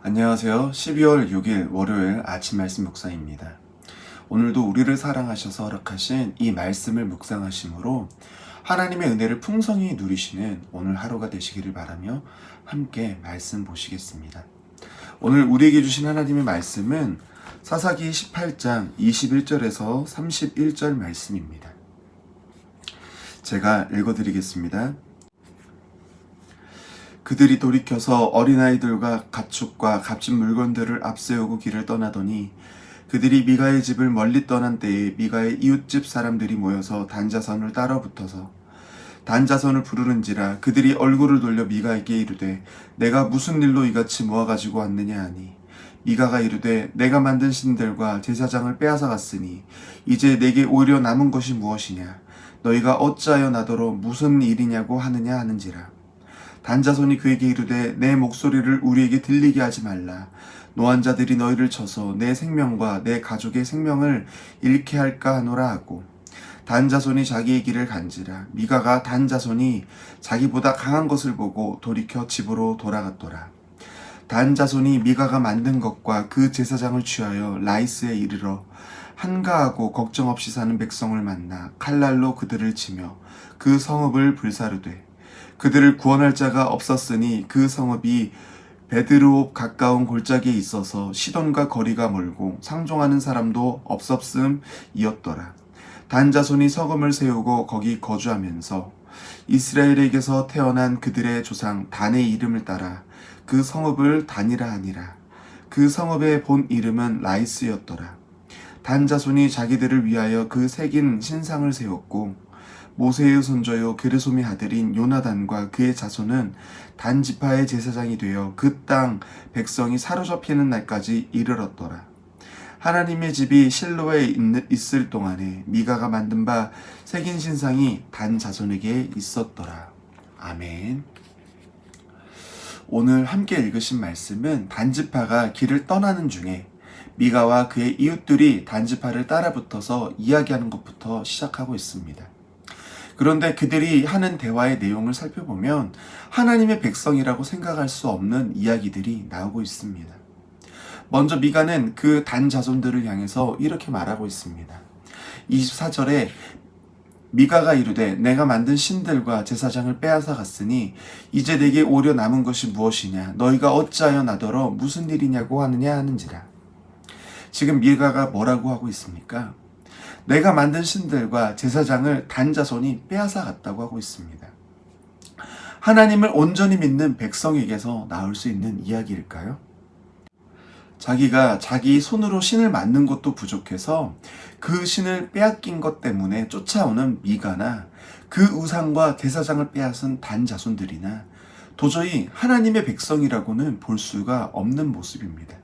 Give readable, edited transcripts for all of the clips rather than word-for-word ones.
안녕하세요. 12월 6일 월요일 아침 말씀 묵상입니다. 오늘도 우리를 사랑하셔서 허락하신 이 말씀을 묵상하심으로 하나님의 은혜를 풍성히 누리시는 오늘 하루가 되시기를 바라며 함께 말씀 보시겠습니다. 오늘 우리에게 주신 하나님의 말씀은 사사기 18장 21절에서 31절 말씀입니다. 제가 읽어드리겠습니다. 그들이 돌이켜서 어린아이들과 가축과 값진 물건들을 앞세우고 길을 떠나더니 그들이 미가의 집을 멀리 떠난 때에 미가의 이웃집 사람들이 모여서 단자손을 따라붙어서 단자손을 부르는지라 그들이 얼굴을 돌려 미가에게 이르되 내가 무슨 일로 이같이 모아가지고 왔느냐 하니 미가가 이르되 내가 만든 신들과 제사장을 빼앗아 갔으니 이제 내게 오히려 남은 것이 무엇이냐 너희가 어찌하여 나더러 무슨 일이냐고 하느냐 하는지라 단자손이 그에게 이르되 내 목소리를 우리에게 들리게 하지 말라. 노한 자들이 너희를 쳐서 내 생명과 내 가족의 생명을 잃게 할까 하노라 하고 단자손이 자기의 길을 간지라 미가가 단자손이 자기보다 강한 것을 보고 돌이켜 집으로 돌아갔더라. 단자손이 미가가 만든 것과 그 제사장을 취하여 라이스에 이르러 한가하고 걱정 없이 사는 백성을 만나 칼날로 그들을 치며 그 성읍을 불사르되 그들을 구원할 자가 없었으니 그 성읍이 베드르옵 가까운 골짜기에 있어서 시돈과 거리가 멀고 상종하는 사람도 없었음이었더라. 단자손이 성읍을 세우고 거기 거주하면서 이스라엘에게서 태어난 그들의 조상 단의 이름을 따라 그 성읍을 단이라 하니라. 그 성읍의 본 이름은 라이스였더라. 단자손이 자기들을 위하여 그 새긴 신상을 세웠고 모세의 손자요 게르솜의 아들인 요나단과 그의 자손은 단지파의 제사장이 되어 그 땅 백성이 사로잡히는 날까지 이르렀더라. 하나님의 집이 실로에 있을 동안에 미가가 만든 바 새긴 신상이 단 자손에게 있었더라. 아멘. 오늘 함께 읽으신 말씀은 단지파가 길을 떠나는 중에 미가와 그의 이웃들이 단지파를 따라붙어서 이야기하는 것부터 시작하고 있습니다. 그런데 그들이 하는 대화의 내용을 살펴보면 하나님의 백성이라고 생각할 수 없는 이야기들이 나오고 있습니다. 먼저 미가는 그 단 자손들을 향해서 이렇게 말하고 있습니다. 24절에 미가가 이르되 내가 만든 신들과 제사장을 빼앗아 갔으니 이제 내게 오려 남은 것이 무엇이냐 너희가 어찌하여 나더러 무슨 일이냐고 하느냐 하는지라. 지금 미가가 뭐라고 하고 있습니까? 내가 만든 신들과 제사장을 단자손이 빼앗아 갔다고 하고 있습니다. 하나님을 온전히 믿는 백성에게서 나올 수 있는 이야기일까요? 자기가 자기 손으로 신을 만든 것도 부족해서 그 신을 빼앗긴 것 때문에 쫓아오는 미가나 그 우상과 제사장을 빼앗은 단자손들이나 도저히 하나님의 백성이라고는 볼 수가 없는 모습입니다.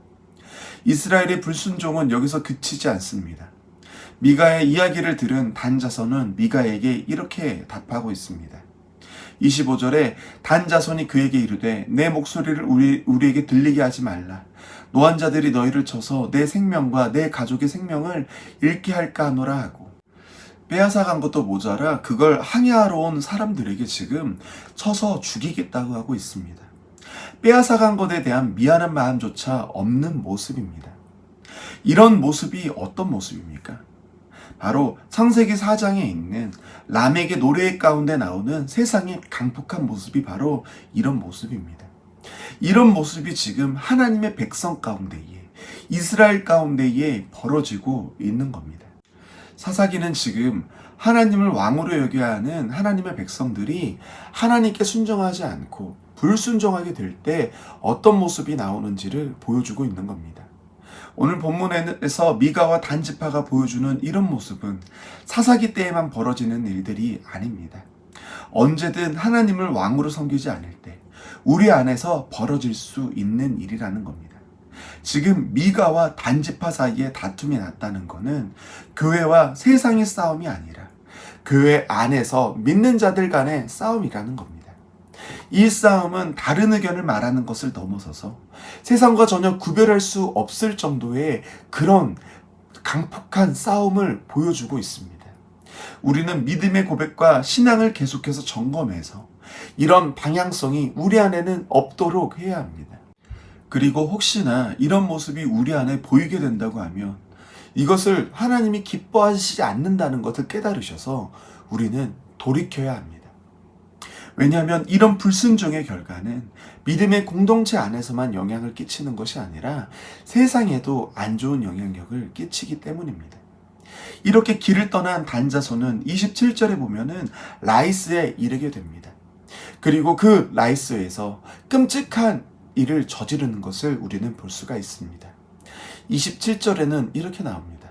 이스라엘의 불순종은 여기서 그치지 않습니다. 미가의 이야기를 들은 단자손은 미가에게 이렇게 답하고 있습니다. 25절에 단자손이 그에게 이르되 내 목소리를 우리에게 들리게 하지 말라. 노한 자들이 너희를 쳐서 내 생명과 내 가족의 생명을 잃게 할까 하노라 하고 빼앗아 간 것도 모자라 그걸 항해하러 온 사람들에게 지금 쳐서 죽이겠다고 하고 있습니다. 빼앗아 간 것에 대한 미안한 마음조차 없는 모습입니다. 이런 모습이 어떤 모습입니까? 바로 창세기 4장에 있는 람에게 노래 가운데 나오는 세상의 강폭한 모습이 바로 이런 모습입니다. 이런 모습이 지금 하나님의 백성 가운데에 이스라엘 가운데에 벌어지고 있는 겁니다. 사사기는 지금 하나님을 왕으로 여겨야 하는 하나님의 백성들이 하나님께 순종하지 않고 불순종하게 될 때 어떤 모습이 나오는지를 보여주고 있는 겁니다. 오늘 본문에서 미가와 단지파가 보여주는 이런 모습은 사사기 때에만 벌어지는 일들이 아닙니다. 언제든 하나님을 왕으로 섬기지 않을 때 우리 안에서 벌어질 수 있는 일이라는 겁니다. 지금 미가와 단지파 사이에 다툼이 났다는 것은 교회와 세상의 싸움이 아니라 교회 안에서 믿는 자들 간의 싸움이라는 겁니다. 이 싸움은 다른 의견을 말하는 것을 넘어서서 세상과 전혀 구별할 수 없을 정도의 그런 강폭한 싸움을 보여주고 있습니다. 우리는 믿음의 고백과 신앙을 계속해서 점검해서 이런 방향성이 우리 안에는 없도록 해야 합니다. 그리고 혹시나 이런 모습이 우리 안에 보이게 된다고 하면 이것을 하나님이 기뻐하시지 않는다는 것을 깨달으셔서 우리는 돌이켜야 합니다. 왜냐하면 이런 불순종의 결과는 믿음의 공동체 안에서만 영향을 끼치는 것이 아니라 세상에도 안 좋은 영향력을 끼치기 때문입니다. 이렇게 길을 떠난 단자손은 27절에 보면은 라이스에 이르게 됩니다. 그리고 그 라이스에서 끔찍한 일을 저지르는 것을 우리는 볼 수가 있습니다. 27절에는 이렇게 나옵니다.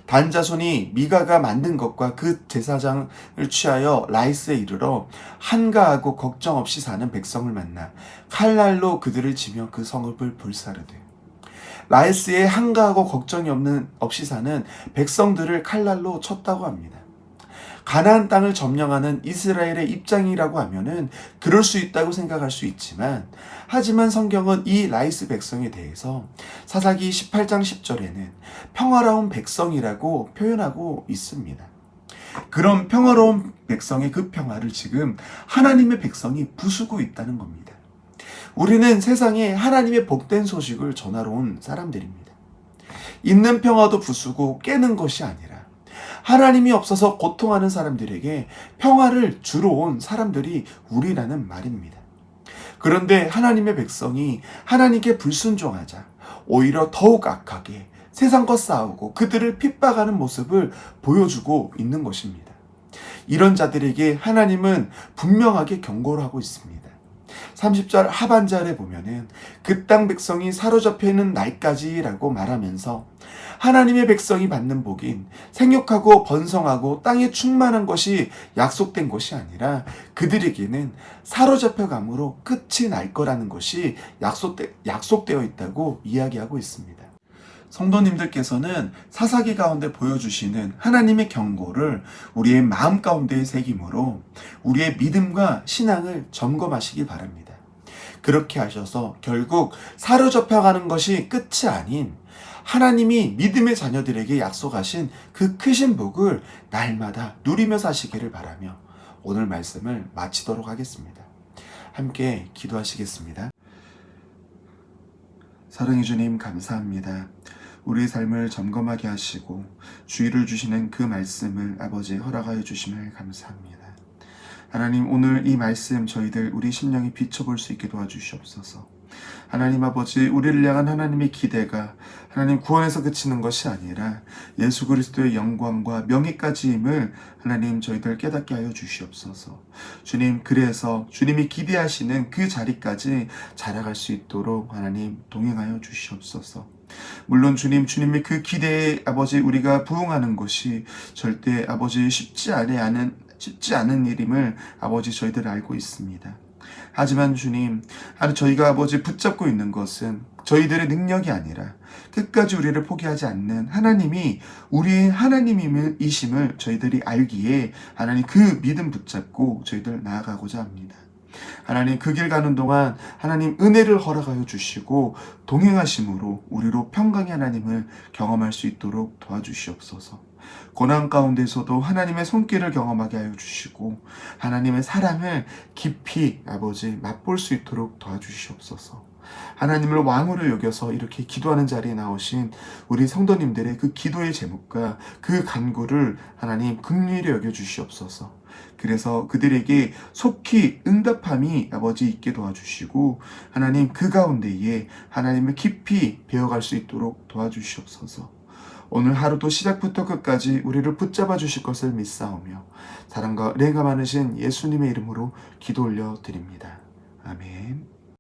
단자손이 미가가 만든 것과 그 제사장을 취하여 라이스에 이르러 한가하고 걱정 없이 사는 백성을 만나 칼날로 그들을 치며 그 성읍을 불사르되. 라이스에 한가하고 걱정이 없이 사는 백성들을 칼날로 쳤다고 합니다. 가나안 땅을 점령하는 이스라엘의 입장이라고 하면은 그럴 수 있다고 생각할 수 있지만, 하지만 성경은 이 라이스 백성에 대해서 사사기 18장 10절에는 평화로운 백성이라고 표현하고 있습니다. 그런 평화로운 백성의 그 평화를 지금 하나님의 백성이 부수고 있다는 겁니다. 우리는 세상에 하나님의 복된 소식을 전하러 온 사람들입니다. 있는 평화도 부수고 깨는 것이 아니라 하나님이 없어서 고통하는 사람들에게 평화를 주러 온 사람들이 우리라는 말입니다. 그런데 하나님의 백성이 하나님께 불순종하자 오히려 더욱 악하게 세상과 싸우고 그들을 핍박하는 모습을 보여주고 있는 것입니다. 이런 자들에게 하나님은 분명하게 경고를 하고 있습니다. 30절 하반절에 보면은 그 땅 백성이 사로잡혀 있는 날까지라고 말하면서 하나님의 백성이 받는 복인 생육하고 번성하고 땅에 충만한 것이 약속된 것이 아니라 그들에게는 사로잡혀 감으로 끝이 날 거라는 것이 약속되어 있다고 이야기하고 있습니다. 성도님들께서는 사사기 가운데 보여주시는 하나님의 경고를 우리의 마음 가운데에 새김으로 우리의 믿음과 신앙을 점검하시기 바랍니다. 그렇게 하셔서 결국 사로잡혀가는 것이 끝이 아닌 하나님이 믿음의 자녀들에게 약속하신 그 크신 복을 날마다 누리며 사시기를 바라며 오늘 말씀을 마치도록 하겠습니다. 함께 기도하시겠습니다. 사랑해 주님, 감사합니다. 우리의 삶을 점검하게 하시고 주의를 주시는 그 말씀을 아버지 허락하여 주심을 감사합니다. 하나님, 오늘 이 말씀 저희들 우리 심령이 비춰볼 수 있게 도와주시옵소서. 하나님 아버지, 우리를 향한 하나님의 기대가 하나님 구원에서 그치는 것이 아니라 예수 그리스도의 영광과 명예까지임을 하나님 저희들 깨닫게 하여 주시옵소서. 주님, 그래서 주님이 기대하시는 그 자리까지 자라갈 수 있도록 하나님 동행하여 주시옵소서. 물론 주님의 그 기대에 아버지 우리가 부응하는 것이 절대 아버지 쉽지 않은 일임을 아버지 저희들 알고 있습니다. 하지만 주님, 저희가 아버지 붙잡고 있는 것은 저희들의 능력이 아니라 끝까지 우리를 포기하지 않는 하나님이 우리의 하나님이심을 저희들이 알기에 하나님 그 믿음 붙잡고 저희들 나아가고자 합니다. 하나님, 그 길 가는 동안 하나님 은혜를 허락하여 주시고 동행하심으로 우리로 평강의 하나님을 경험할 수 있도록 도와주시옵소서. 고난 가운데서도 하나님의 손길을 경험하게 하여 주시고 하나님의 사랑을 깊이 아버지 맛볼 수 있도록 도와주시옵소서. 하나님을 왕으로 여겨서 이렇게 기도하는 자리에 나오신 우리 성도님들의 그 기도의 제목과 그 간구를 하나님 긍휼히 여겨 주시옵소서. 그래서 그들에게 속히 응답함이 아버지 있게 도와주시고 하나님 그 가운데에 하나님을 깊이 배워갈 수 있도록 도와주시옵소서. 오늘 하루도 시작부터 끝까지 우리를 붙잡아 주실 것을 믿사오며 사랑과 은혜가 많으신 예수님의 이름으로 기도 올려 드립니다. 아멘.